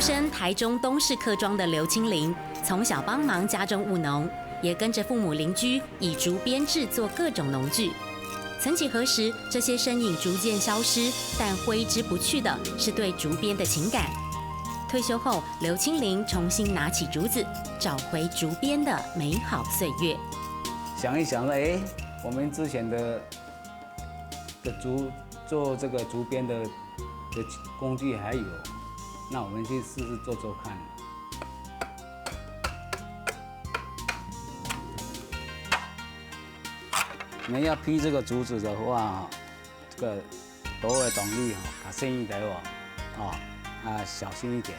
身台中东市客庄的刘清玲，从小帮忙家中务农，也跟着父母邻居以竹编制作各种农具。曾几何时，这些身影逐渐消失，但挥之不去的是对竹编的情感。退休后，刘清玲重新拿起竹子，找回竹编的美好岁月。想一想说，我们之前的竹做这个竹编的工具还有，那我们去试试做做看。我们要劈这个竹子的话，这个刀的动力较深一点小心一点。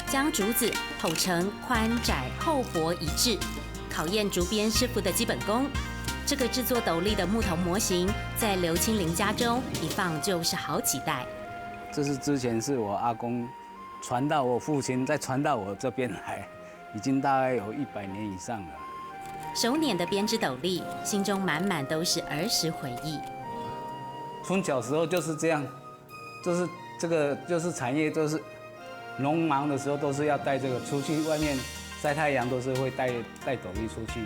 将竹子剖成宽窄厚薄一致，考验竹编师傅的基本功。这个制作斗笠的木头模型，在刘清玲家中一放就是好几代。这是之前是我阿公传到我父亲，再传到我这边来，已经大概有100年以上了。手捻的编织斗笠，心中满满都是儿时回忆。从小时候就是这样，就是这个就是产业，都是农忙的时候都是要带这个出去外面晒太阳，都是会带斗笠出去。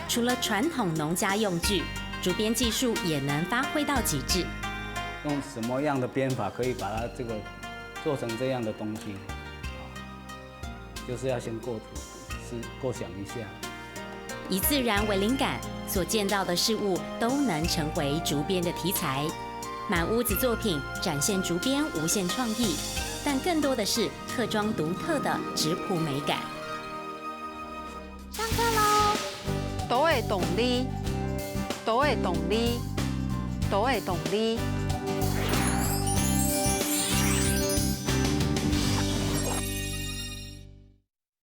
除了传统农家用具，竹编技术也能发挥到极致。用什么样的编法可以把它这个做成这样的东西？就是要先构想一下。以自然为灵感，所见到的事物都能成为竹编的题材。满屋子作品展现竹编无限创意，但更多的是客庄独特的质朴美感。上课喽！都会懂哩，都会懂哩，都会懂哩。